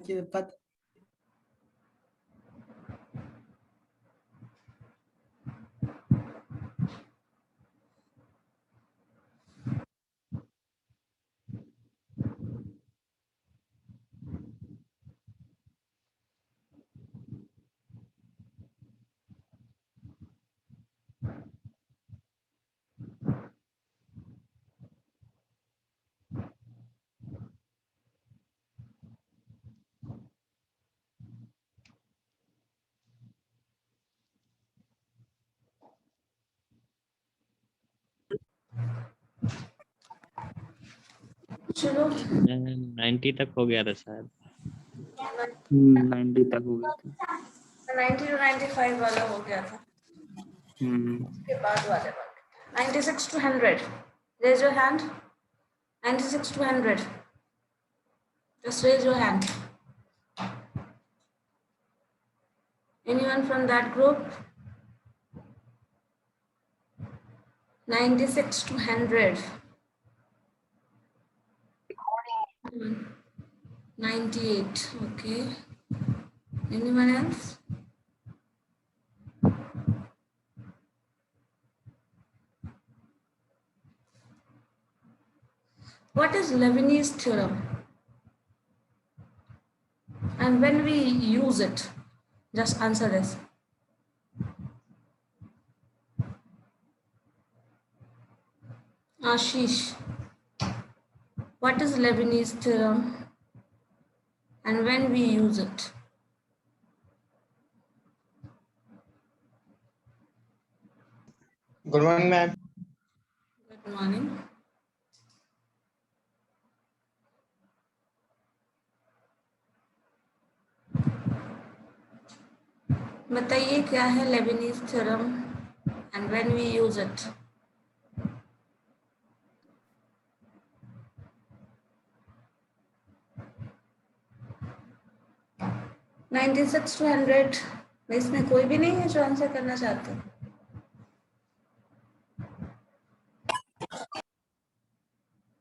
but चलो 90 तक हो गया था शायद। 90 तक हो गया था। 90 to 95 वाला हो गया था। उसके बाद वाले 96 to 100. Raise your hand. 96 to 100. Just raise your hand. Anyone from that group? 96 to 100. 98. Okay. Anyone else? What is Leibniz theorem? And when we use it, just answer this. Ashish, what is Leibniz theorem? And when we use it? Good morning, ma'am. Good morning. बताइए क्या है Leibniz theorem and when we use it? $96 to 100 इसमें कोई भी नहीं है जो answer करना चाहते हैं?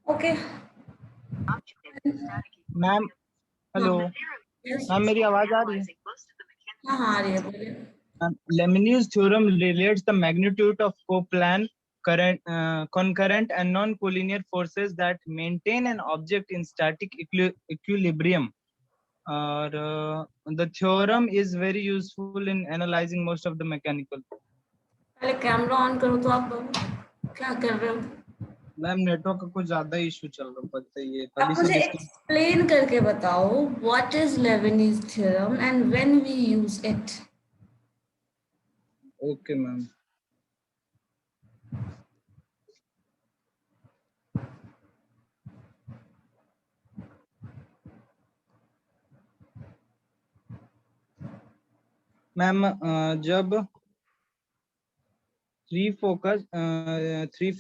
ओके मैम हेलो मैम, मेरी आवाज आ रही है? हाँ हाँ आ रही है, बोलिए। Leibniz theorem relates the magnitude of coplanar concurrent and non-collinear forces that maintain an object in static equilibrium. The theorem is very useful in analyzing most of the mechanical. पहले कैमरा ऑन करो तो आप लोग क्या कर रहे हो? Ma'am network का कुछ ज्यादा इशू चल रहा है, पता ही है, आप तभी से मुझे एक्सप्लेन करके बताओ what is Leibniz theorem and when we use it. Okay ma'am. Ma'am जब three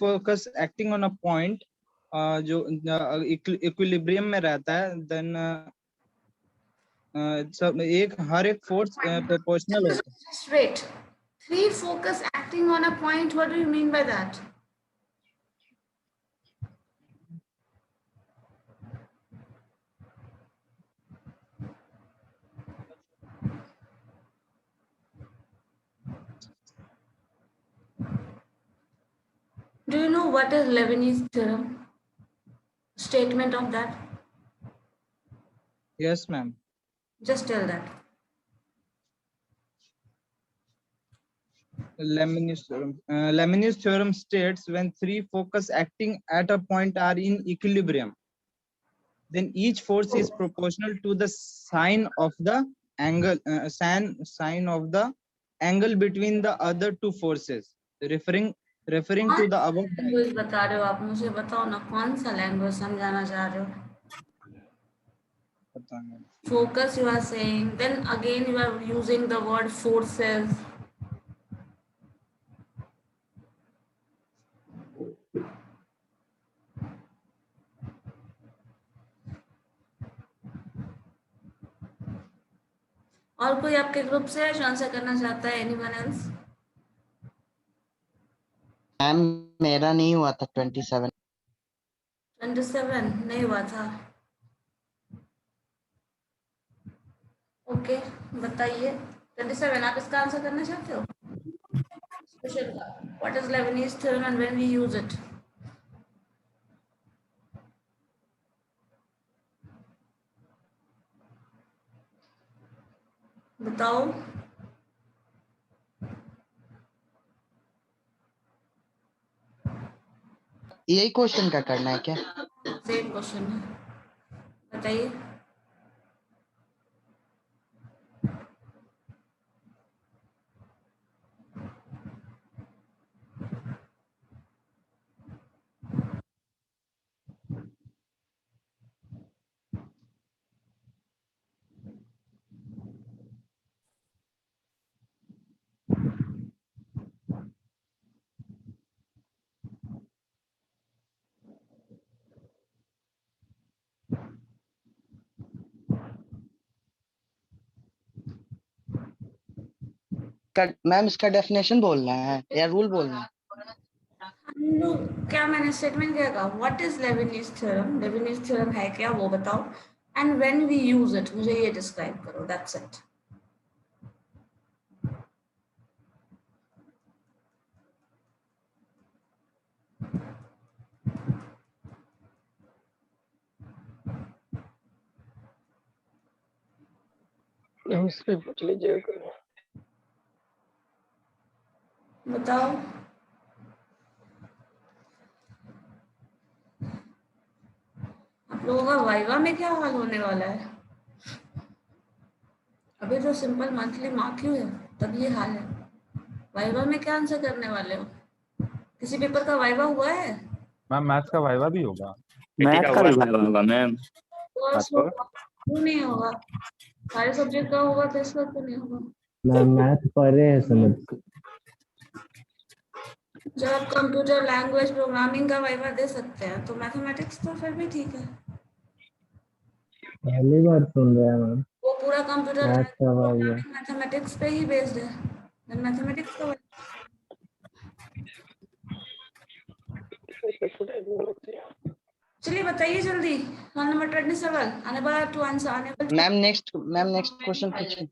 forces acting on a point जो इक्विलिब्रियम में रहता है, देन सब हर एक फोर्स प्रोपोर्शनल होता है। Wait, three focus acting on a point, what do you mean by that? Do you know what is Leibniz theorem? Statement of that? Yes ma'am. Just tell that. Leibniz theorem states when three focus acting at a point are in equilibrium, then each force is proportional to the sine of the angle sine of the angle between the other two forces, referring to the above. Language बता रहे हो आप, मुझे बताओ ना कौन सा language समझाना चाह रहे हो? Focus you are saying, then again you are using the word forces. और कोई आपके ग्रुप से है जो आंसर करना चाहता है? Anyone else? मैम मेरा नहीं हुआ था 27 27 नहीं हुआ था। ओके, बताइए 27 आप इसका आंसर करना चाहते हो? क्वेश्चन का what is Leibniz theorem and when we use it? बताओ। यही क्वेश्चन का करना है क्या? सेम क्वेश्चन है, बताइए। मैम इसका डेफिनेशन बोलना है या रूल बोलना है? क्या मैंने स्टेटमेंट क्या कहा? What is Leibniz theorem, Leibniz theorem है क्या वो बताओ, and when we use it मुझे ये डिस्क्राइब करो, दैट्स इट। उससे पूछ लीजिएगा। बताओ। आप लोगों का वाइवा में क्या हाल होने वाला है? अभी तो सिंपल मंथली मार्क क्यों है, तब ये हाल है। वाइवा में क्या आंसर करने वाले हो? किसी पेपर का वाइवा हुआ है? मैम मैथ्स का वाइवा भी होगा? मैथ का भी वाइवा होगा मैम। कोर्स होगा, क्यों नहीं होगा? सारे सब्जेक्ट का होगा तो इसका क्यों नहीं होगा? मैम मैथ पढ़ रहे हैं समझ। जब आप कंप्यूटर लैंग्वेज प्रोग्रामिंग का वाइवा दे सकते हैं तो मैथमेटिक्स तो फिर भी ठीक है। पहली बार सुन रहे हैं मैम वो पूरा कंप्यूटर मैथ का वाइवा। प्रोग्रामिंग मैथमेटिक्स पे ही बेस्ड है, मैथमेटिक्स का चलिए बताइए जल्दी। Roll number 27 unable to answer, unable. Ma'am next question पूछिए।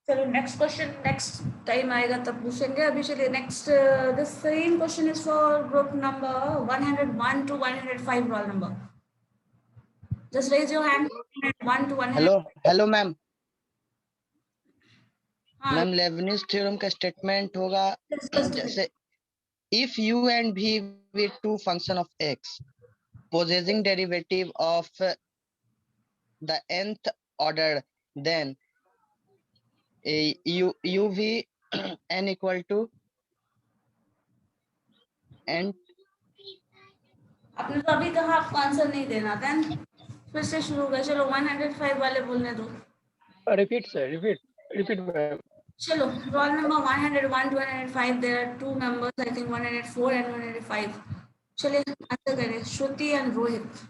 चलो नेक्स्ट क्वेश्चन नेक्स्ट टाइम आएगा तब पूछेंगे, अभी चलिए next. The same question is for group number 101 to 105 roll number. Just raise your hand 1 to 100। Hello ma'am. हाँ, ma'am Leibniz theorem का statement होगा जैसे if u and v were two function of x possessing derivative of the nth order, then uv n equal to n। आपने तो अभी कहा आपको answer नहीं देना, देन फिर से शुरू होगा। चलो 105 वाले बोलने दो। Repeat sir, repeat ma'am. चलो roll number 101 to 105, there are two members, I think 104 and 105। चलिए आंसर करें, श्रुति एंड रोहित।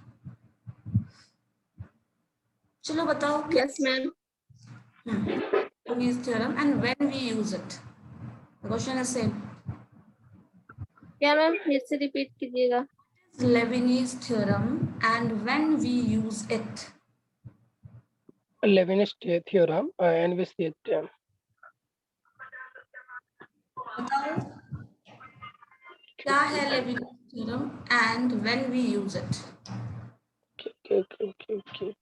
चलो बताओ। Yes, ma'am. Leibniz theorem and when we use it. The question is same. क्या मैम फिर से रिपीट कीजिएगा। Leibniz theorem and when we use it. Leibniz theorem and which theorem. बताओ क्या है Leibniz theorem and when we use it. Okay.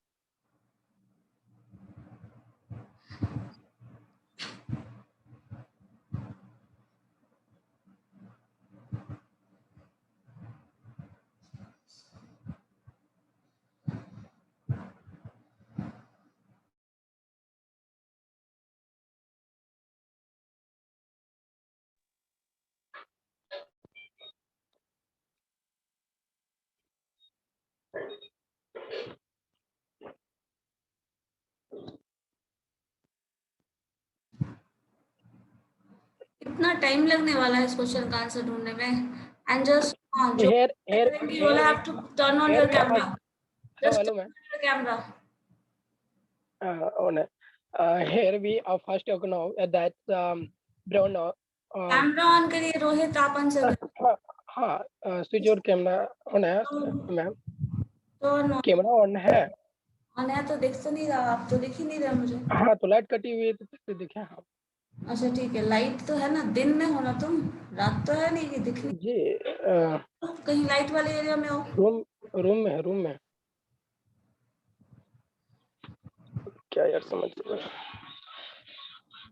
कितना time लगने वाला है इस क्वेश्चन का आंसर ढूंढने में? एंड जस्ट जो you will have to turn on your camera. Just hello turn ma'am. on your camera. Here we are first know that brown camera on करिए रोहित, आप आंसर करिए। हाँ स्विच और कैमरा ऑन है ma'am. तो camera on है on है तो दिख तो नहीं रहा, आप तो दिख ही नहीं रहे मुझे। हाँ तो लाइट कटी हुई है तो कैसे दिखे आप? अच्छा ठीक है, लाइट तो है ना, दिन में हो ना तुम, रात तो है नहीं कि दिख नहीं। जी कहीं लाइट वाले एरिया में हो। रूम में है, रूम में। क्या यार समझ रहे हो?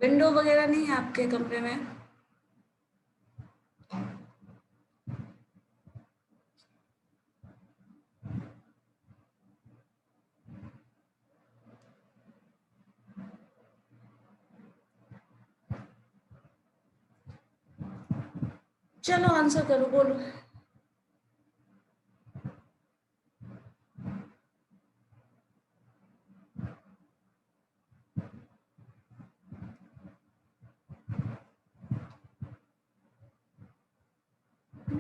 विंडो वगैरह नहीं है आपके कमरे में? चलो आंसर करो, बोलो।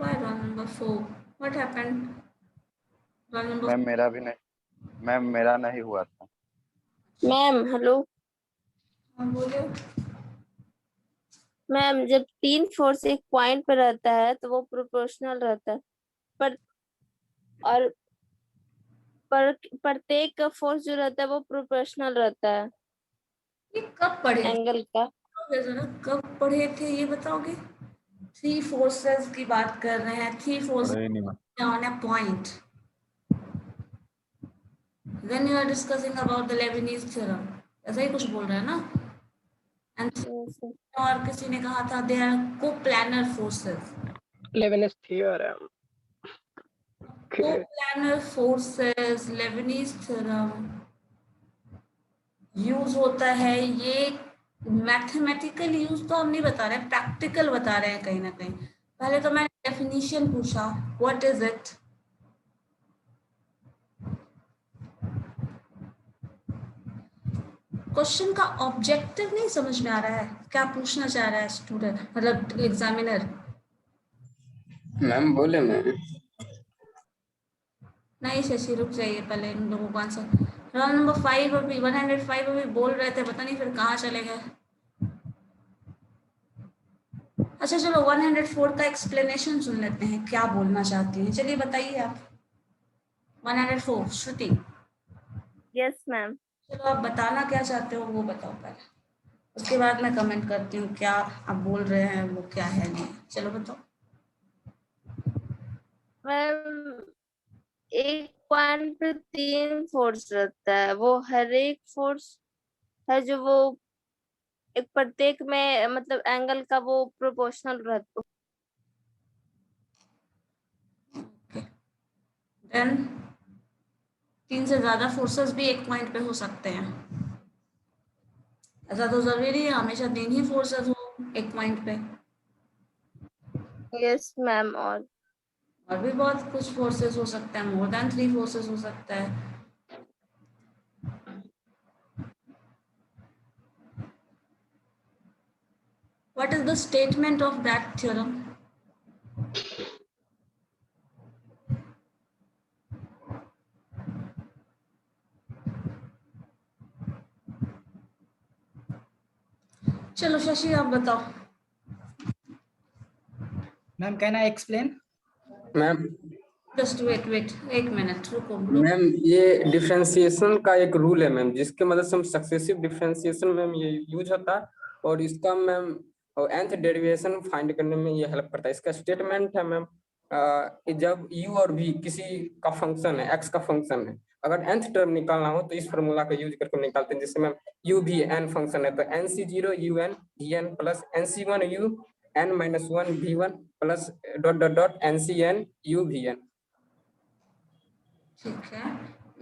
Why roll number 4? What happened? Roll number ma'am मेरा भी नहीं, मैम मेरा नहीं हुआ था। मैम हेलो हाँ बोलो। मैम, जब 3 फोर्स एक पॉइंट पे रहता है तो वो प्रोपोर्शनल रहता है, पर और प्रत्येक फोर्स जो रहता है वो प्रोपोर्शनल रहता है ये कब पढ़े थे? एंगल का। जरा कब पढ़े थे ये बताओगे? 3 फोर्सेस की बात कर रहे हैं, 3 फोर्सेस पढ़े ही नहीं ma'am. on a point. When you are discussing about the Leibniz theorem, ऐसा ही कुछ बोल रहे हैं ना? And और किसी ने कहा था they are coplanar forces. Leibniz theorem. Coplanar forces, Leibniz theorem use होता है, ये मैथमेटिकल यूज तो हम नहीं बता रहे हैं, प्रैक्टिकल बता रहे हैं कहीं ना कहीं। पहले तो मैंने डेफिनेशन पूछा, व्हाट इज इट? क्वेश्चन का ऑब्जेक्टिव नहीं समझ में आ रहा है, क्या पूछना चाह रहा है स्टूडेंट, मतलब एग्जामिनर? मैम बोले मैम। नहीं शशि रुक जाइए, पहले इन लोगों को आंसर। रोल नंबर 5 अभी 105 अभी बोल रहे थे, पता नहीं फिर कहाँ चले गए। अच्छा चलो 104 का एक्सप्लेनेशन सुन लेते हैं, क्या बोलना चाहती हैं, चलिए बताइए आप। 104 श्रुति। Yes ma'am. चलो आप बताना क्या चाहते हो वो बताओ पहले, उसके बाद मैं कमेंट करती हूँ क्या आप बोल रहे हैं वो क्या है नहीं। चलो बताओ। मैम, एक पॉइंट पे 3 फोर्स रहता है, वो हर एक फोर्स है जो वो एक प्रत्येक में मतलब एंगल का वो प्रोपोर्शनल रहता है। देन 3 से ज्यादा फोर्सेस भी एक पॉइंट पे हो सकते हैं, ऐसा तो जरूरी है हमेशा 3 ही फोर्सेस हो एक पॉइंट पे? Yes ma'am. और भी बहुत कुछ फोर्सेस हो सकते हैं, मोर देन 3 फोर्सेस हो सकता है। What is the statement of that theorem? चलो शशि आप बताओ। Ma'am can I explain? Ma'am just wait एक मिनट रुको। मैम ये डिफरेंशिएशन का एक रूल है मैम, जिसके मदद से हम सक्सेसिव डिफरेंशिएशन मैम ये यूज होता है, और इसका मैम nth डेरिवेशन फाइंड करने में ये हेल्प करता है। इसका स्टेटमेंट है मैम, जब u और v किसी का फंक्शन है, x का फंक्शन है, अगर nth टर्म निकालना हो तो इस फॉर्मूला का यूज करके निकालते हैं। जैसे ma'am u v n function है तो nc0 un vn plus nc1 u n minus 1 v1 plus dot dot dot ncn u vn। ठीक है,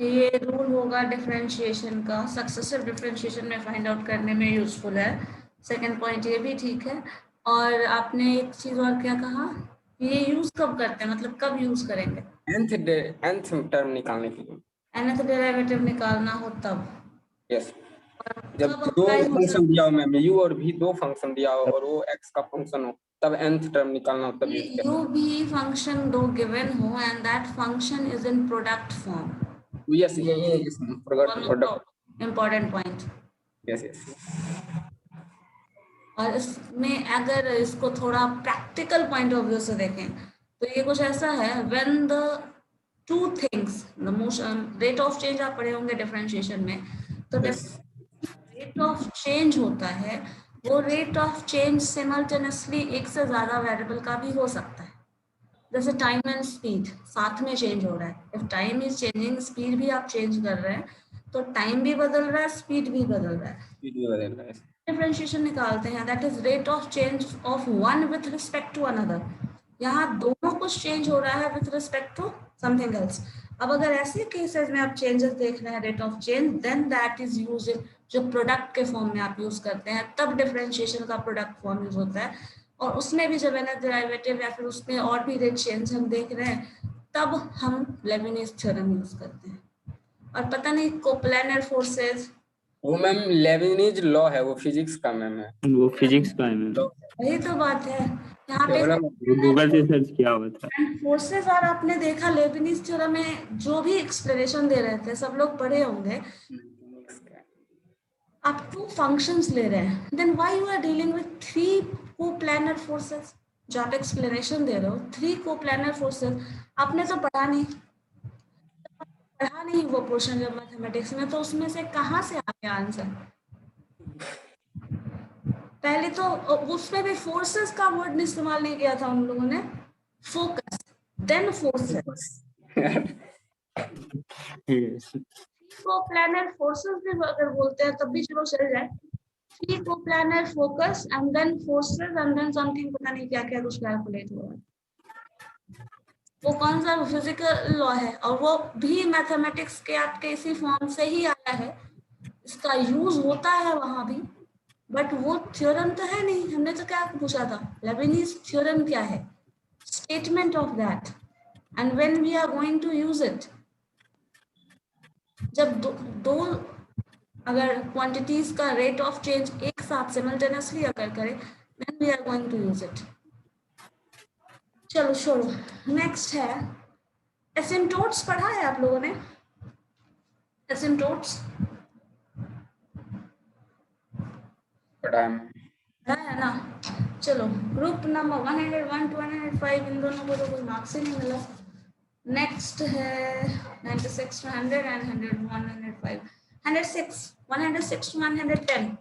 ये रूल होगा डिफरेंशिएशन का, सक्सेसिव डिफरेंशिएशन में फाइंड आउट करने में यूजफुल है। सेकंड पॉइंट ये भी ठीक है। और आपने एक चीज और क्या कहा, ये यूज कब करते हैं, मतलब कब यूज करेंगे? nth टर्म निकालने के लिए। nth डेरिवेटिव निकालना हो तब? यस, जब दो फंक्शन दिया हो मैम, u और v दो फंक्शन दिया हो और वो x का फंक्शन हो, तब nth टर्म निकालना हो तब यूज करना। u v फंक्शन दो गिवन हो and that function is in product form. Yes, ये product important point. Yes yes. और इसमें अगर इसको थोड़ा प्रैक्टिकल पॉइंट ऑफ व्यू से देखें तो ये कुछ ऐसा है, when the two things. The motion rate of change आप पढ़े होंगे differentiation में, तो rate of change होता है, वो rate of change simultaneously एक से ज़्यादा variable का भी हो सकता है. जैसे टाइम एंड स्पीड साथ में चेंज हो रहा है. If time is changing, speed भी आप चेंज कर रहे हैं, तो टाइम भी बदल रहा है, स्पीड भी बदल रहा है. डिफरेंशिएशन निकालते हैं, that is rate of change of one with respect to another. यहाँ दोनों कुछ चेंज हो रहा है with respect to something else. अब अगर ऐसे केसेस में आप चेंजेस देख रहे हैं rate of change, then that is use जो प्रोडक्ट के फॉर्म में आप यूज करते हैं, तब डिफरेंशिएशन का प्रोडक्ट फॉर्म यूज होता है. और उसमें भी जब nth डेरिवेटिव या फिर उसमें और भी रेट चेंज हम देख रहे हैं, तब हम लेविनिज थ्योरम यूज करते हैं. और पता नहीं कोप्लानर फोर्सेस, वो मैम लेविनिज लॉ है, वो फिजिक्स का मैम है. वो फिजिक्स का है मैम, वही तो बात है. यहाँ पे गूगल से सर्च किया हुआ था. फोर्सेस, और आपने देखा लेविनिज थ्योरम में जो भी एक्सप्लेनेशन दे रहे थे, सब लोग पढ़े होंगे. आप टू फंक्शंस ले रहे हैं, then why you are dealing with three coplanar forces. जो आप एक्सप्लेनेशन दे रहे हो, थ्री कोप्लानर फोर्सेस आपने तो पढ़ा नहीं वो पोर्शन जब मैथमेटिक्स में, तो उसमें से कहाँ से आ गया आंसर. पहले तो उसमें भी फोर्सेस का वर्ड इस्तेमाल नहीं किया था उन लोगों ने, focus then forces. Coplanar forces भी अगर बोलते हैं तब भी चलो चल जाए. Three coplanar focus and then forces and then something, पता नहीं क्या क्या कुछ कैलकुलेट हुआ. वो कौन सा फिजिकल लॉ है, और वो भी मैथमेटिक्स के आपके इसी फॉर्म से ही आया है. इसका यूज होता है वहां भी, बट वो थ्योरम तो है नहीं. हमने तो क्या पूछा था, लेविनिज थ्योरम क्या है, statement of that, and when we are going to use it. जब दो अगर क्वांटिटीज का रेट ऑफ चेंज एक साथ सिमल्टेनियसली अगर करें, then we are going to use it. चलो छोड़ो, नेक्स्ट है एसिम्टोट्स. पढ़ा है आप लोगों ने एसिम्टोट्स? पढ़ा है ना. चलो ग्रुप नंबर 101 to 105, इन दोनों को तो कोई मार्क्स ही नहीं मिला. नेक्स्ट है 96 to 100 and 101 105 106 106 to 110.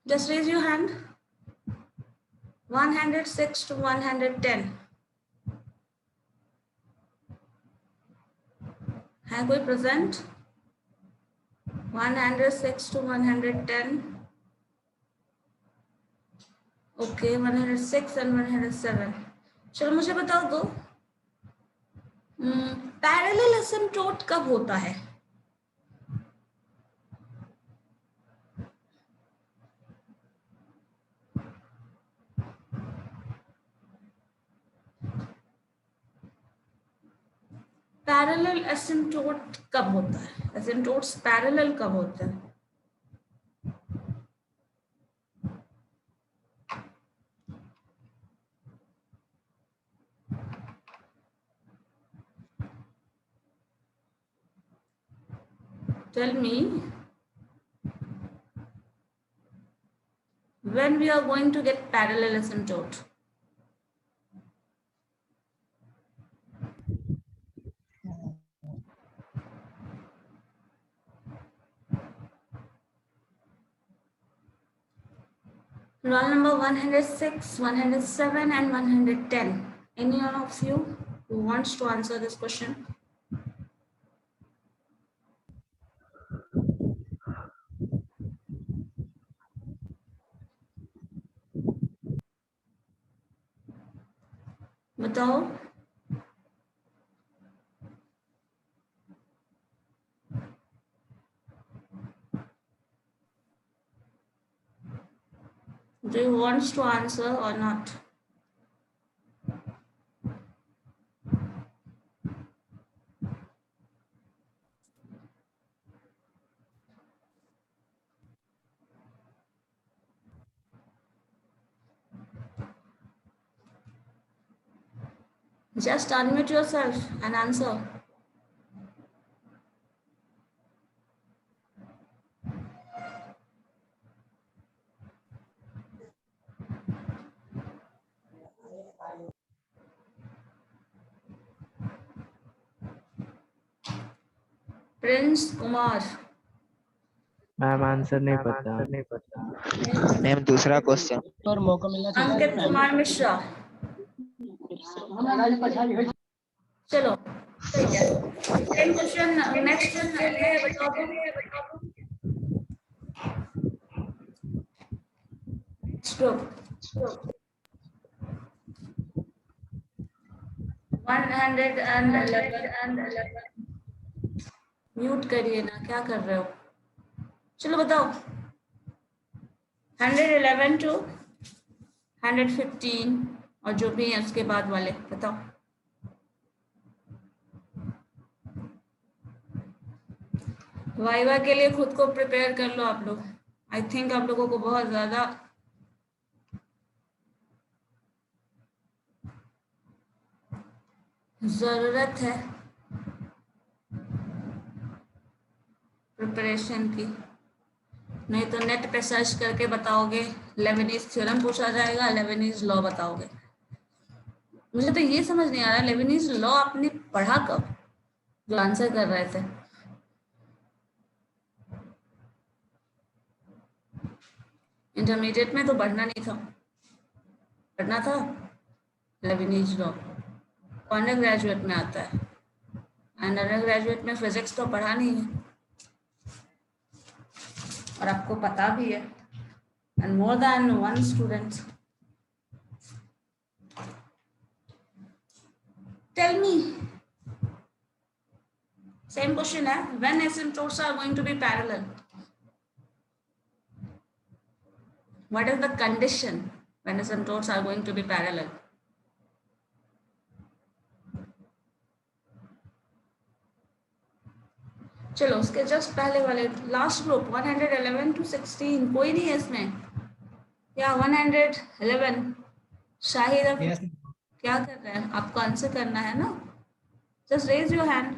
Just raise your hand. 106 to 110 है कोई प्रेजेंट? 106 to 110. Okay, 106 and 107. चलो मुझे बताओ दो, पैरेलल एसिम्प्टोट कब होता है? पैरेलल एसिम्प्टोट कब होता है? एसिम्प्टोट्स पैरेलल कब होते हैं? Tell me when we are going to get parallel asymptote. Roll number 106, 107 and 110. Any one of you who wants to answer this question? बताओ. Do you want to answer or not? Just unmute yourself and answer. Prince Kumar, ma'am answer नहीं पता। Ma'am दूसरा question. और मौका मिलना चाहिए। अंकित कुमार मिश्रा। चलो ठीक है, सेम क्वेश्चन नेक्स्ट के लिए बताओ तो। Next group 111। म्यूट करिए ना, क्या कर रहे हो? चलो बताओ 111 to 115 और जो भी है उसके बाद वाले बताओ। वाइवा के लिए खुद को प्रिपेयर कर लो आप लोग। आई थिंक आप लोगों को बहुत ज्यादा जरूरत है प्रिपरेशन की, नहीं तो नेट पे सर्च करके बताओगे, लेबनीज थ्योरम पूछा जाएगा, लेबनीज लॉ बताओगे। मुझे तो ये समझ नहीं आ रहा लेबनीज लॉ आपने पढ़ा कब, जो आंसर कर रहे थे? इंटरमीडिएट में तो पढ़ना नहीं था, पढ़ना था लेबनीज लॉ, अंडर ग्रेजुएट में आता है, एंड अंडर ग्रेजुएट में फिजिक्स तो पढ़ा नहीं है और आपको पता भी है, and more than one student. Tell me, same question है, when asymptotes are going to be parallel, what is the condition when asymptotes are going to be parallel? चलो उसके जस्ट पहले वाले लास्ट ग्रुप 111 to 16 कोई नहीं है इसमें क्या? 111 शाहिद अब Yes. क्या कर रहे हैं? आपको आंसर करना है ना, just raise your hand.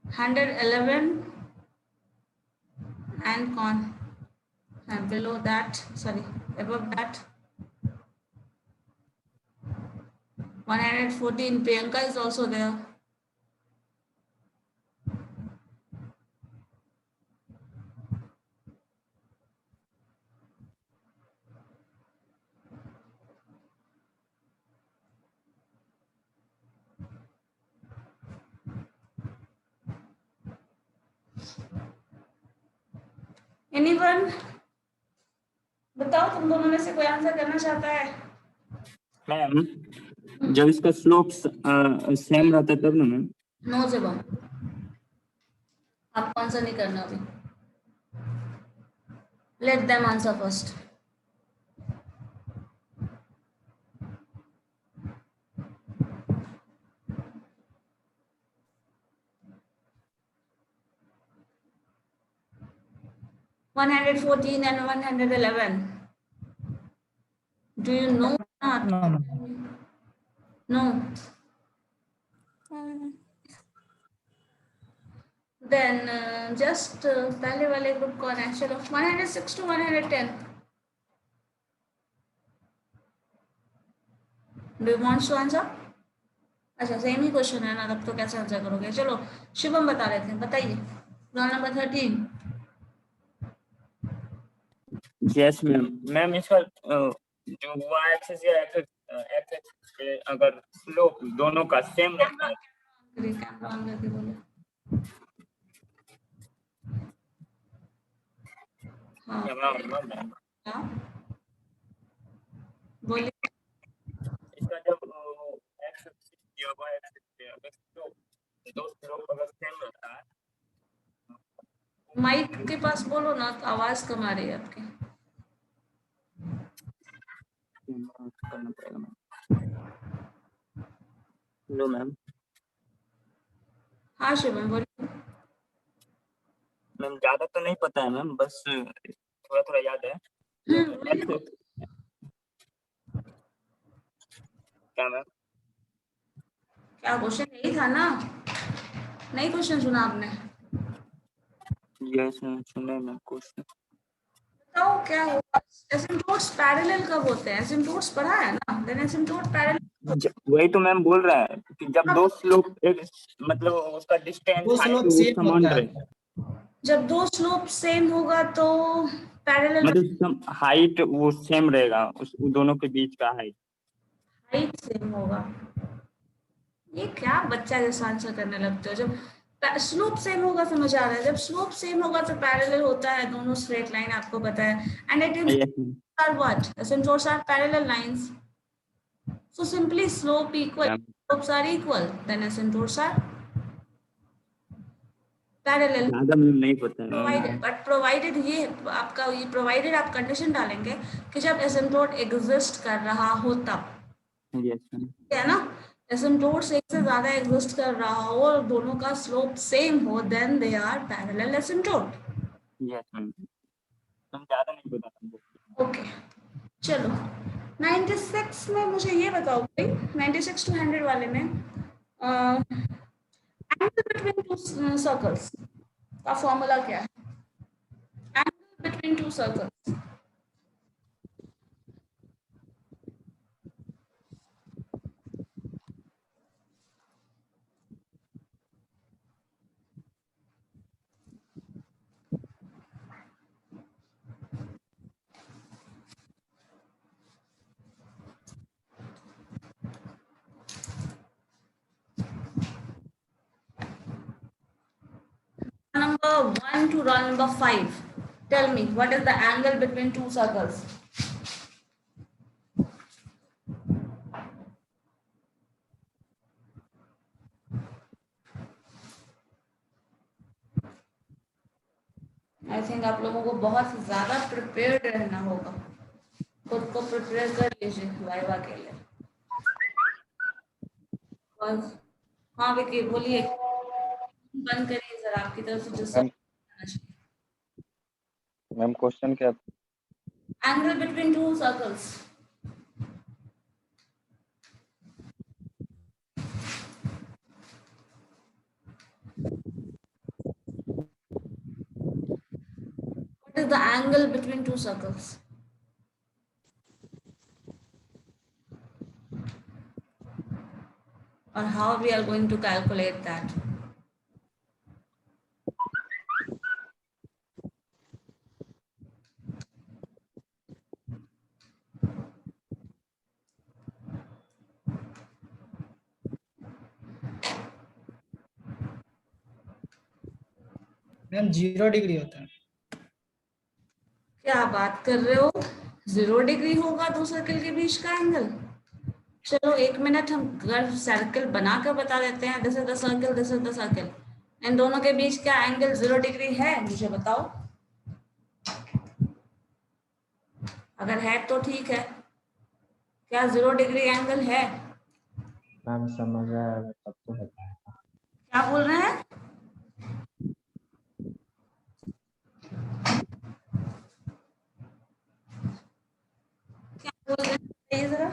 111 and कौन and below that, sorry above that 114 Priyanka is also there. Anyone? बताओ तुम दोनों में से कोई आंसर करना चाहता है? मैम जब इसका स्लोप सेम रहता है तब ना मैम। नो जवाब, आपको आंसर नहीं करना अभी, let them answer first. One 114 and 111. Do you know? No. No. Then just पहले वाले ग्रुप कौन है? चलो 106 to 110. Do you want to answer? अच्छा सेम ही क्वेश्चन है ना, तब तो कैसे आंसर करोगे? चलो शिवम बता रहे थे, बताइए। Roll number 13। Yes ma'am. Ma'am इसका जो y एक्सिस या एक्सिस अगर स्लोप दोनों का सेम रहता है। कैमरा ऑन करके बोलो। हाँ क्या बोलिए? इसका जब x या y एक्सिस अगर दो स्लोप अगर सेम रहता है। माइक के पास बोलो ना, तो आवाज कम आ रही है आपकी। करना पड़ेगा मैम। लो मैम। हाँ शिवम बोलिए। मैम ज्यादा तो नहीं पता है मैम, बस थोड़ा थोड़ा याद है। क्या मैम? क्या क्वेश्चन यही था ना? नहीं क्वेश्चन सुना आपने? यस मैम सुना मैम क्वेश्चन। बताओ क्या होगा? एसिम्प्टोट्स पैरेलल कब होते हैं? एसिम्प्टोट्स पढ़ा है ना? देन एसिम्प्टोट पैरेलल वही तो मैम बोल रहा है कि जब दो स्लोप एक मतलब उसका डिस्टेंस दो slope same होता है। जब दो स्लोप सेम होगा तो पैरेलल मतलब हाइट वो सेम रहेगा उस दोनों के बीच का हाइट हाइट सेम होगा। ये क्या बच्चा जैसा आंसर करने लगते हो। जब स्लोप सेम होगा समझ आ रहा है, जब स्लोप सेम होगा तो पैरेलल होता है, दोनों स्ट्रेट लाइन आपको पता है। And at are what? Asymptotes are parallel lines. So simply slope equal, slopes are equal, then asymptotes are parallel. ज्यादा मुझे नहीं पता है Provided, but provided ये आपका ये provided आप कंडीशन डालेंगे कि जब asymptote exist कर रहा हो तब, Yes, ma'am. है ना, asymptotes एक से ज्यादा exist कर रहा हो और दोनों का slope same हो, then they are parallel asymptote. Yes, ma'am. तुम ज्यादा नहीं बता तुमको। Okay, चलो 96 में मुझे ये बताओ भाई, 96 to 100 वाले में angle between two circles का फॉर्मूला क्या है? Angle between two circles. Number 1 to roll number 5. Tell me, what is the angle between two circles? I think आप लोगों को बहुत ज़्यादा प्रिपेयर्ड रहना होगा, खुद को प्रिपेयर कर लीजिए वाइवा के लिए। बस हाँ विकी बोलिए, बंद करिए जरा आपकी तरफ से जो मैम क्वेश्चन क्या? Angle between two circles. What is the angle between two circles? Or how we are going to calculate that? Ma'am 0 degree होता है। क्या बात कर रहे हो, 0 डिग्री होगा दो सर्कल के बीच का एंगल? चलो 1 मिनट हम गर्व सर्कल बना कर बता देते हैं। This is the circle, this is the circle, इन दोनों के बीच क्या एंगल 0 डिग्री है? मुझे बताओ, अगर है तो ठीक है, क्या 0 डिग्री एंगल है? मैम समझ आया तब तो बताया। क्या बोल रहे हैं? क्या बोल रहे हैं बताइए जरा।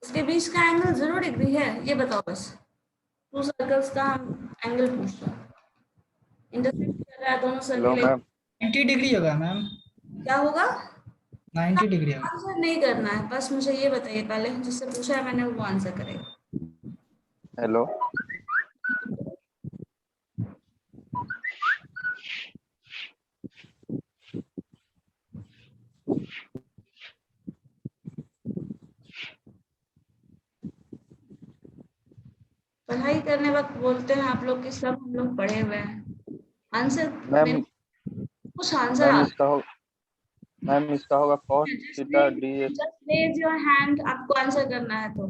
इसके बीच का एंगल 0 डिग्री है, ये बताओ बस। टू सर्कल्स का हम एंगल पूछ रहे हैं, इंटरसेक्ट कर रहा है दोनों सर्कल। 90 डिग्री होगा मैम। क्या होगा? 90 डिग्री होगा। आंसर नहीं करना है, बस मुझे ये बताइए पहले, जिससे पूछा है मैंने वो आंसर करेगा। हेलो, पढ़ाई करने वक्त बोलते हैं आप लोग कि सब हम लोग पढ़े हुए हैं। आंसर मैम कुछ आंसर मैम इसका होगा cos theta d। Just raise your hand, आपको आंसर करना है तो।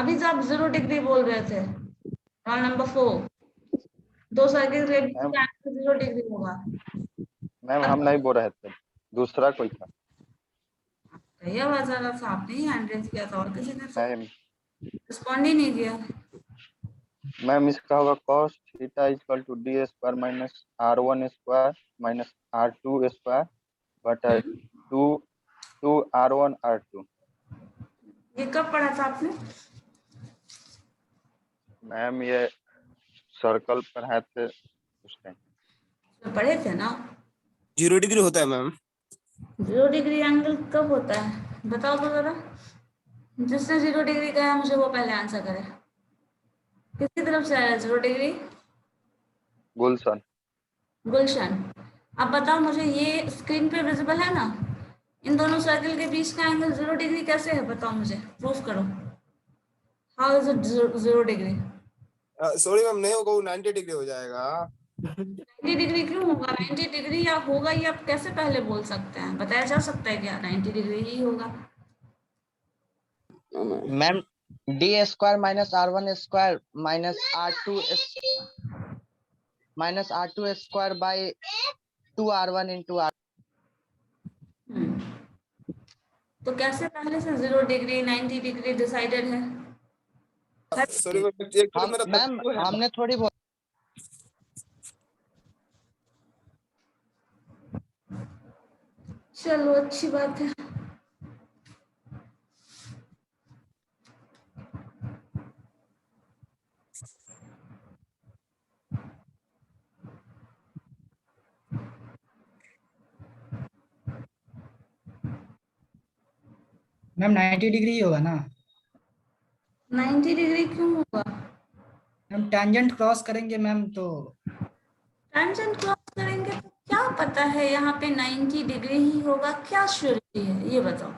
अभी जब आप 0 डिग्री बोल रहे थे, रोल नंबर 4, दो सर्कल के बीच का एंगल 0 डिग्री होगा। मैम हम नहीं बोल रहे थे, दूसरा कोई था। कही आवाज आ रहा था, आपने ही हैंड रेज किया था और किसी ने नहीं रिस्पॉन्ड ही नहीं किया। मैम इसका होगा cos theta equal to D square minus R1 square minus R2 square बटा 2 R1 R2। ये कब पढ़ा था आपने? मैम ये सर्कल पढ़ाए थे उस टाइम। तो पढ़े थे ना। 0 डिग्री होता है मैम। 0 डिग्री एंगल कब होता है बताओ तो जरा। जिसने 0 डिग्री कहा मुझे वो पहले आंसर करे। किसकी तरफ से आया 0 डिग्री? गुलशन। गुलशन। अब बताओ मुझे, ये स्क्रीन पे विजिबल है ना, इन दोनों सर्कल के बीच का एंगल 0 डिग्री कैसे है बताओ मुझे, प्रूफ करो। How is it 0 degree? Sorry ma'am, नहीं होगा, वो 90 डिग्री हो जाएगा। 90 डिग्री क्यों होगा? 90 डिग्री या होगा ये आप कैसे पहले बोल सकते हैं? बताया जा सकता है क्या 90 डिग्री ही होगा? Ma'am D square minus R1 square minus R2 square by 2R1 into R। तो कैसे पहले से 0 डिग्री 90 डिग्री डिसाइडेड है? सॉरी मैम हमने थोड़ी बहुत चलो अच्छी बात है। मैम 90 डिग्री ही होगा ना? 90 डिग्री क्यों होगा? मैम टेंजेंट क्रॉस करेंगे मैम तो। टेंजेंट क्रॉस करेंगे तो क्या पता है यहाँ पे 90 डिग्री ही होगा, क्या श्योरिटी है ये बताओ।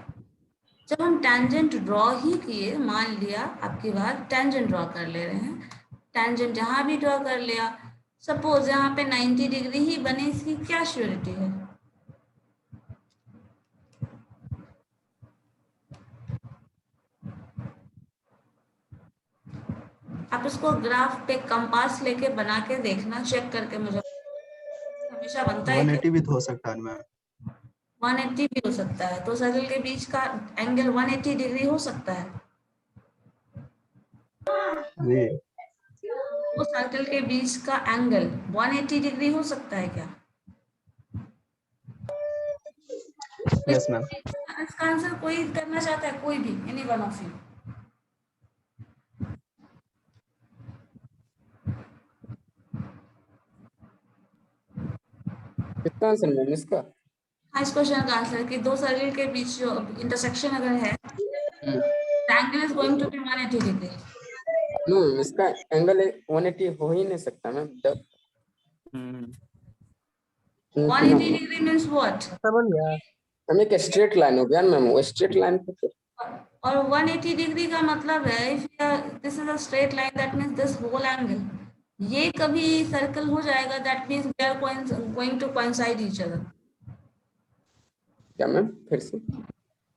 जब हम टेंजेंट ड्रॉ ही किए, मान लिया आपकी बात, टेंजेंट ड्रॉ कर ले रहे हैं, टेंजेंट जहां भी ड्रॉ कर लिया, सपोज यहाँ पे 90 डिग्री ही बने, इसकी क्या श्योरिटी है? आप इसको ग्राफ पे कंपास लेके बना के देखना, चेक करके मुझे। हमेशा बनता है 180 भी तो हो सकता है मैम। 180 भी हो सकता है, तो सर्कल के बीच का एंगल 180 डिग्री हो सकता है। जी वो सर्कल के बीच का एंगल 180 डिग्री हो सकता है क्या? Yes ma'am. इसका आंसर कोई करना चाहता है? कोई भी, एनी वन ऑफ यू? कितना आंसर मैम इसका? हाँ, इस क्वेश्चन का आंसर कि दो सर्कल के बीच जो इंटरसेक्शन अगर है, angle is going to be 180 degree. No, इसका एंगल 180 हो ही नहीं सकता मैम। 180 degree means what? हम एक स्ट्रेट लाइन हो गया मैम, वो स्ट्रेट लाइन पे और 180 डिग्री का मतलब है if this is a straight line, that means this whole angle, ये कभी सर्कल हो जाएगा, that means they are going to coincide each other. क्या मैम? फिर से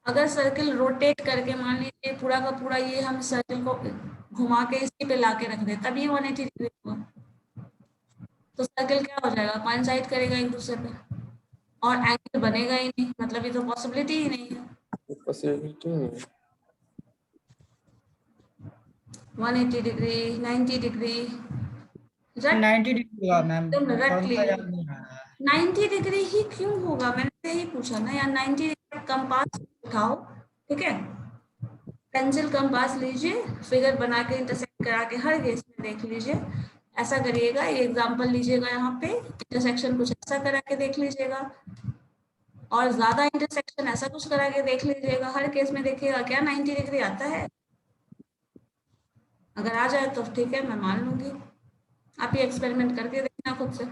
अगर सर्कल रोटेट करके, मान लीजिए पूरा का पूरा ये हम सर्कल को घुमा के इसी पे लाके रख दे, तब ये 180 डिग्री होगा। तो सर्कल क्या हो जाएगा? कोइंसाइड करेगा एक दूसरे पे, और एंगल बनेगा ही नहीं, मतलब ये तो पॉसिबिलिटी ही नहीं है। पॉसिबिलिटी नहीं है। 180 डिग्री 90 डिग्री 90 डिग्री होगा मैम। एकदम रट लिए। याद नहीं आ रहा है। 90 डिग्री ही क्यों होगा? मैंने यही पूछा ना यार। 90 डिग्री कंपास उठाओ, ठीक है, पेंसिल कंपास लीजिए, फिगर बना के इंटरसेक्ट करा के हर केस में देख लीजिए। ऐसा करिएगा, ये एग्जांपल लीजिएगा, यहाँ पे इंटरसेक्शन कुछ ऐसा करा के देख लीजिएगा, और ज्यादा इंटरसेक्शन ऐसा कुछ करा के देख लीजिएगा। हर केस में देखिएगा क्या 90 डिग्री आता है। अगर आ जाए तो ठीक है, मैं मान लूंगी। आप ये एक्सपेरिमेंट करके देखना खुद से।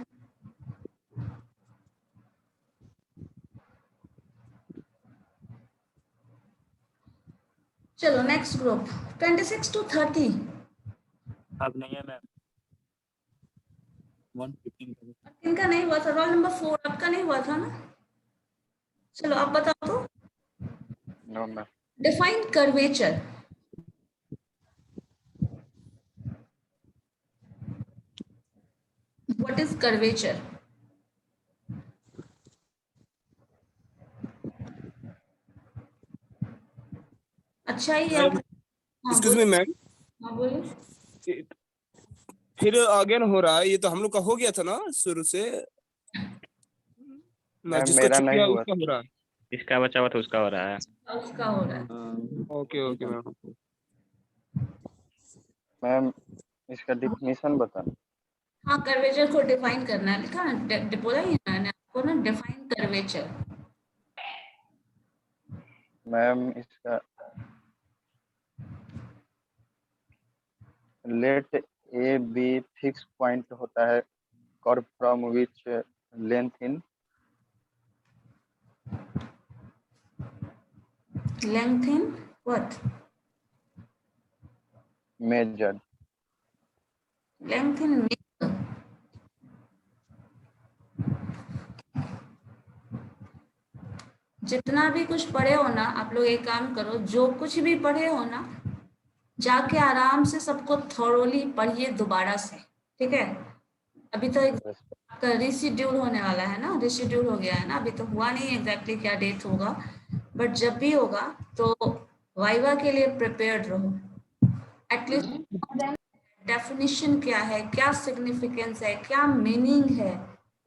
चलो नेक्स्ट ग्रुप 26 to 30। अब नहीं है मैम। 115 इनका नहीं हुआ था, रोल नंबर 4 आपका नहीं हुआ था ना? चलो आप बताओ तो। No ma'am. Define curvature. What is curvature? अच्छा ही आप। एक्सक्यूज मी मैम, हाँ बोलिए। फिर अगेन हो रहा है, ये तो हम लोग का हो गया था ना शुरू से ना, मैम जिसका मेरा छूट नहीं गया हुआ। उसका हो रहा है। इसका बचा हुआ था उसका हो रहा है। उसका हो रहा है। Okay okay ma'am. मैम इसका डिफिनीशन बताना। हाँ, कर्वेचर को डिफाइन करना है, लिखा ना, बोला ही है मैंने आपको ना, डिफाइन कर्वेचर। मैम इसका let A be fix point होता है curve from which length in what? measured. Length in meter. जितना भी कुछ पढ़े हो ना, आप लोग एक काम करो, जो कुछ भी पढ़े हो ना, जाके आराम से सबको थोरोली पढ़िए दोबारा से, ठीक है? अभी तो आपका रिशेड्यूल होने वाला है ना, रिशेड्यूल हो गया है ना, अभी तो हुआ नहीं एग्जैक्टली क्या डेट होगा, बट जब भी होगा तो वाइवा के लिए प्रिपेयर्ड रहो। एटलीस्ट डेफिनेशन क्या है, क्या सिग्निफिकेंस है, क्या मीनिंग है,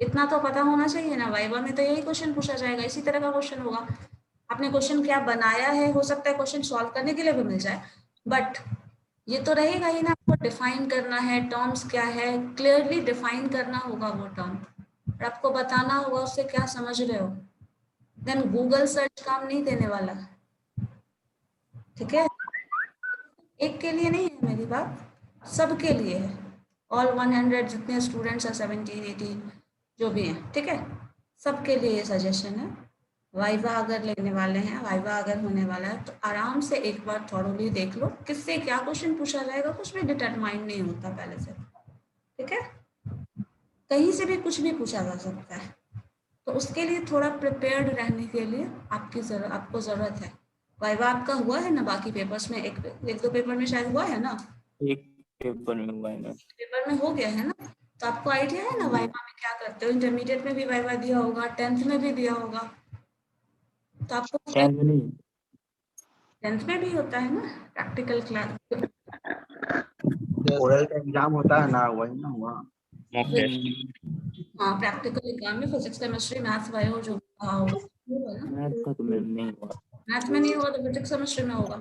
इतना तो पता होना चाहिए ना। वाइवा में तो यही क्वेश्चन पूछा जाएगा, इसी तरह का क्वेश्चन होगा। आपने क्वेश्चन क्या बनाया है, हो सकता है क्वेश्चन सॉल्व करने के लिए भी मिल जाए, बट ये तो रहेगा ही ना, आपको डिफाइन करना है, टर्म्स क्या है, क्लियरली डिफाइन करना होगा वो टर्म, और आपको बताना होगा उससे क्या समझ रहे हो। देन गूगल सर्च काम नहीं देने वाला, ठीक है? एक के लिए नहीं है मेरी बात, सबके लिए है। ऑल 100 जितने स्टूडेंट्स हैं, 17, 18 जो भी हैं, ठीक है, सबके लिए ये सजेशन है। वाइवा अगर लेने वाले हैं, वाइवा अगर होने वाला है, तो आराम से एक बार थोड़ी देख लो किससे क्या क्वेश्चन पूछा जाएगा, कुछ भी डिटरमाइन नहीं होता पहले से, ठीक है? कहीं से भी कुछ भी पूछा जा सकता है, तो उसके लिए थोड़ा प्रिपेयर्ड रहने के लिए आपको जरूरत है। वाइवा आपका हुआ है ना, बाकी पेपर्स में एक दो पेपर में शायद हुआ है ना, एक पेपर में हुआ है ना, पेपर में हो गया है ना, तो आपको आइडिया है ना वाइवा में क्या करते हो। इंटरमीडिएट में भी वाइवा दिया होगा, 10th में भी दिया होगा, तो आपको 10th में भी होता है ना प्रैक्टिकल क्लास। ओरल का एग्जाम होता है ना, वही ना हुआ। Mock test. हाँ, प्रैक्टिकल एग्जाम में फिजिक्स, केमिस्ट्री, मैथ्स, बायो जो मैथ का तो मैम नहीं हुआ। मैथ में नहीं होगा तो फिजिक्स केमिस्ट्री में होगा।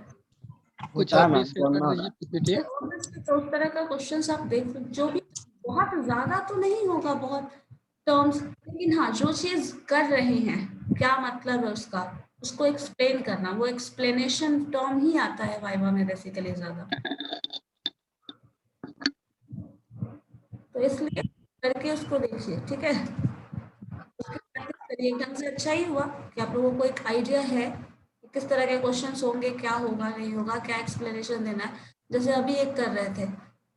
कुछ आप भी शेयर कर दीजिए। तो उस तरह का क्वेश्चंस आप देख, जो भी बहुत ज्यादा तो नहीं होगा, बहुत टर्म्स, लेकिन हाँ जो चीज कर रहे हैं क्या मतलब है उसका, उसको एक्सप्लेन करना, वो एक्सप्लेनेशन टर्म ही आता है वाइवा में बेसिकली ज्यादा, तो इसलिए करके उसको देखिए, ठीक है? एकदम से अच्छा ही हुआ कि आप लोगों को एक आइडिया है कि किस तरह के क्वेश्चंस होंगे, क्या होगा नहीं होगा, क्या एक्सप्लेनेशन देना है। जैसे अभी एक कर रहे थे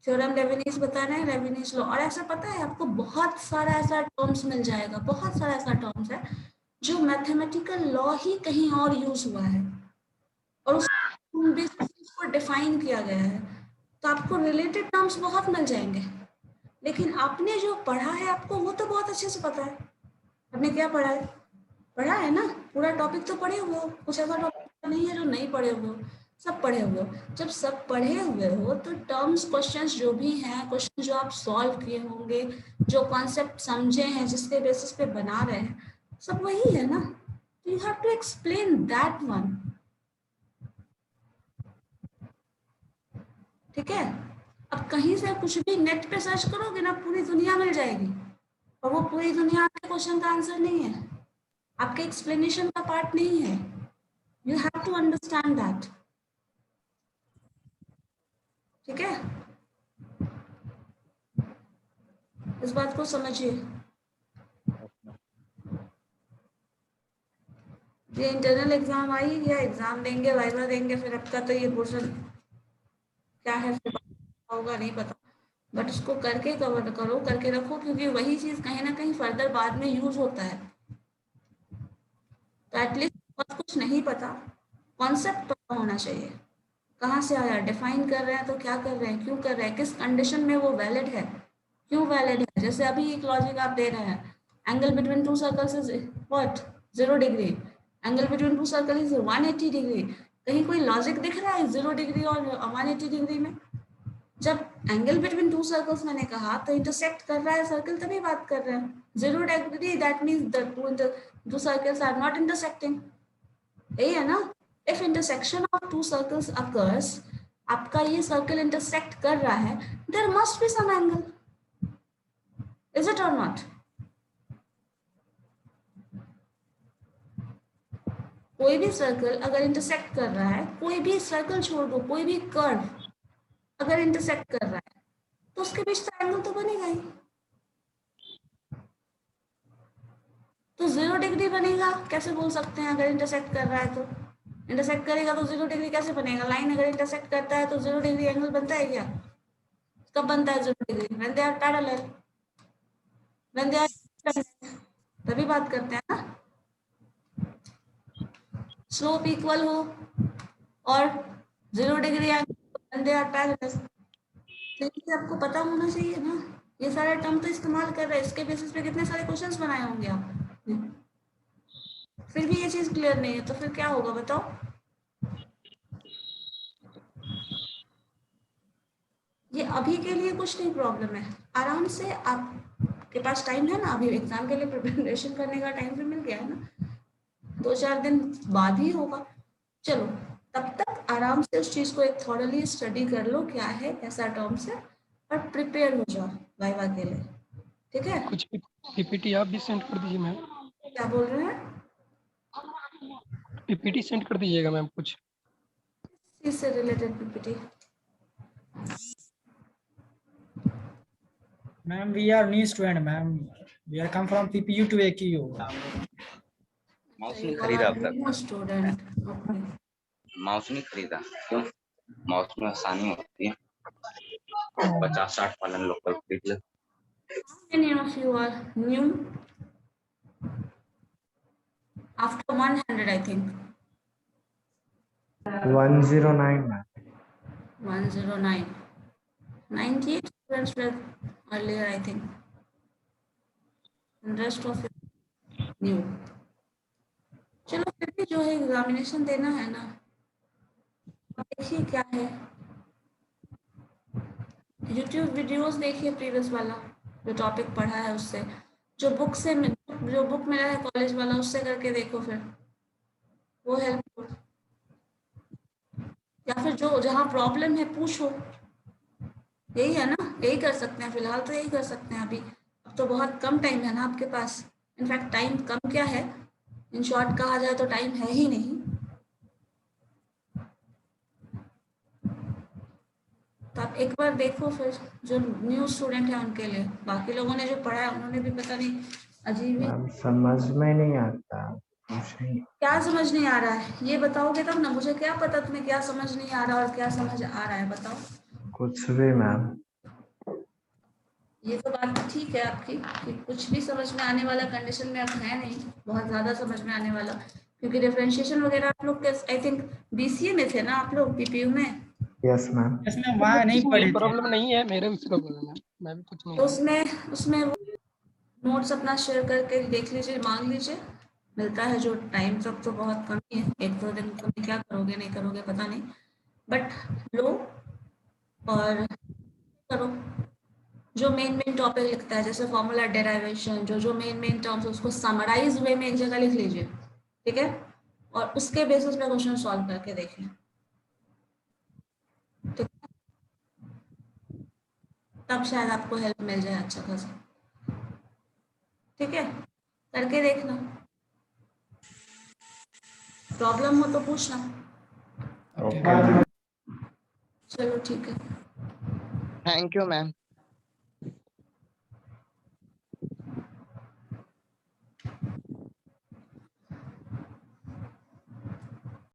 थ्योरम लेविनिस बताना है, लेविनिस लॉ, और ऐसा पता है आपको बहुत सारा ऐसा टर्म्स मिल जाएगा, बहुत सारा ऐसा टर्म्स है जो मैथमेटिकल लॉ ही कहीं और यूज हुआ है और उसको डिफाइन किया गया है, तो आपको रिलेटेड टर्म्स बहुत मिल जाएंगे। लेकिन आपने जो पढ़ा है आपको वो तो बहुत अच्छे से पता है। आपने क्या पढ़ा है ना, पूरा टॉपिक तो पढ़े हुए हो, कुछ ऐसा टॉपिक नहीं है जो नहीं पढ़े हुए हो, सब पढ़े हुए हो। जब सब पढ़े हुए हो तो टर्म्स, क्वेश्चंस जो भी हैं, क्वेश्चन जो आप सॉल्व किए होंगे, जो कॉन्सेप्ट समझे हैं, जिसके बेसिस पे बना रहे हैं, सब वही है ना, तो you have to explain that one, ठीक है? अब कहीं से कुछ भी नेट पे सर्च करोगे ना, पूरी दुनिया मिल जाएगी, और वो पूरी दुनिया आपके क्वेश्चन का आंसर नहीं है, आपके एक्सप्लेनेशन का पार्ट नहीं है। You have to understand that, ठीक है? इस बात को समझिए। ये इंटरनल एग्जाम आ ही गया, एग्जाम देंगे, वाइवा देंगे, फिर आपका तो ये पोर्शन क्या है फिर होगा नहीं पता, बट उसको करके कवर करो, करके रखो, क्योंकि वही चीज कहीं ना कहीं फर्दर बाद में यूज होता है। तो एटलीस्ट बहुत कुछ नहीं पता, कॉन्सेप्ट पता होना चाहिए, कहाँ से आया, डिफाइन कर रहे हैं तो क्या कर रहे हैं, क्यों कर रहे हैं, किस कंडीशन में वो वैलिड है, क्यों वैलिड है। जैसे अभी एक लॉजिक आप दे रहे हैं, angle between two circles is what 0 degree, angle between two circle is 180 degree. कहीं कोई लॉजिक दिख रहा है 0 डिग्री और 180 डिग्री में? जब एंगल बिटवीन टू सर्कल्स मैंने कहा तो इंटरसेक्ट कर रहा है सर्कल तभी बात कर रहे हैं. 0 degree that means the two circles are not intersecting. यही है ना. If intersection of two circles occurs, आपका ये सर्कल इंटरसेक्ट कर रहा है, there must be some angle. Is it or not? कोई भी सर्कल अगर इंटरसेक्ट कर रहा है, कोई भी सर्कल छोड़ दो, कोई भी कर्व अगर इंटरसेक्ट कर रहा है तो उसके बीच का एंगल तो बनेगा ही. तो 0 डिग्री बनेगा कैसे बोल सकते हैं? अगर इंटरसेक्ट कर रहा है तो इंटरसेक्ट करेगा तो 0 डिग्री कैसे बनेगा? लाइन अगर इंटरसेक्ट करता है तो 0 डिग्री एंगल बनता है क्या? कब बनता है 0 degree? When they are parallel, when they are तभी बात करते हैं ना. स्लोप इक्वल हो और 0 degree angle when they are parallel. तो ये आपको पता होना चाहिए ना. ये सारे टर्म तो इस्तेमाल कर रहे हैं, इसके बेसिस पे कितने सारे क्वेश्चंस बनाए होंगे आप. फिर भी ये चीज क्लियर नहीं है तो फिर क्या होगा बताओ. ये अभी के लिए कुछ नहीं प्रॉब्लम है, आराम से आपके पास टाइम है ना. अभी एग्जाम के लिए प्रिपरेशन करने का टाइम भी मिल गया है ना. 2-4 दिन बाद ही होगा. चलो तब तक आराम से उस चीज को एक थॉरली स्टडी कर लो क्या है कैसा टर्म्स है और प्रिपेयर हो जाओ वाइवा के लिए. ठीक है. कुछ पीपीटी आप भी सेंड कर दीजिए मैम. क्या बोल रहे हैं? पीपीटी सेंड कर दीजिएगा मैम. कुछ इससे related PPT. Ma'am we are new student ma'am, we are come from PPU to AQ. Mouse नहीं खरीदा अब तक. स्टूडेंट माउस नहीं खरीदा क्यों? माउस में आसानी होती है. 50-60 वाला लोकल खरीद ले. Many of you are new after 100 I think. 109 ma'am. 109. 98 students were earlier I think. And rest of you new. चलो फिर भी जो है एग्जामिनेशन देना है ना. देखिए क्या है. YouTube वीडियोस देखिए प्रीवियस वाला जो टॉपिक पढ़ा है उससे, जो बुक मिला है कॉलेज वाला उससे करके देखो फिर वो हेल्प. या फिर जो जहाँ प्रॉब्लम है पूछो. यही है ना, यही कर सकते हैं फिलहाल तो यही कर सकते हैं अभी. अब तो बहुत कम टाइम है ना आपके पास. इनफैक्ट टाइम कम क्या है, इन शॉर्ट कहा जाए तो टाइम है ही नहीं. तो आप एक बार देखो फिर जो न्यू स्टूडेंट है उनके लिए. बाकी लोगों ने जो पढ़ा है उन्होंने भी पता नहीं अजीब ही. मैम समझ में नहीं आता. क्या समझ नहीं आ रहा है ये बताओगे तब ना. मुझे क्या पता तुम्हें क्या समझ नहीं आ रहा और क्या समझ आ रहा है, बताओ. कुछ भी मैम. ये तो बात ठीक है आपकी कि कुछ भी समझ में आने वाला कंडीशन में अब है नहीं, बहुत ज्यादा समझ में आने वाला. क्योंकि डिफरेंशिएशन वगैरह आप लोग आई थिंक बीसीए में थे ना आप लोग, पीपीयू में. Yes ma'am. इसमें वहाँ नहीं पढ़ी. प्रॉब्लम नहीं है, मेरे भी प्रॉब्लम है. मैं भी कुछ नहीं. तो उसमें नोट्स अपना शेयर करके देख लीजिए, मांग लीजिए. मिलता है जो टाइम तक तो बहुत कम ही है. 1-2 दिन तो क्या करोगे नहीं करोगे पता नहीं, बट लो और करो. जो मेन टॉपिक लिखता है जैसे फॉर्मूला डेरिवेशन, जो मेन टर्म्स उसको समराइज वे में एक जगह लिख लीजिए. ठीक है. और उसके बेसिस पे क्वेश्चन सॉल्व करके देखिए. ठीक है. तब शायद आपको हेल्प मिल जाए अच्छा खासा. ठीक है, करके देखना. प्रॉब्लम हो तो पूछना. ओके. चलो ठीक है. Thank you ma'am.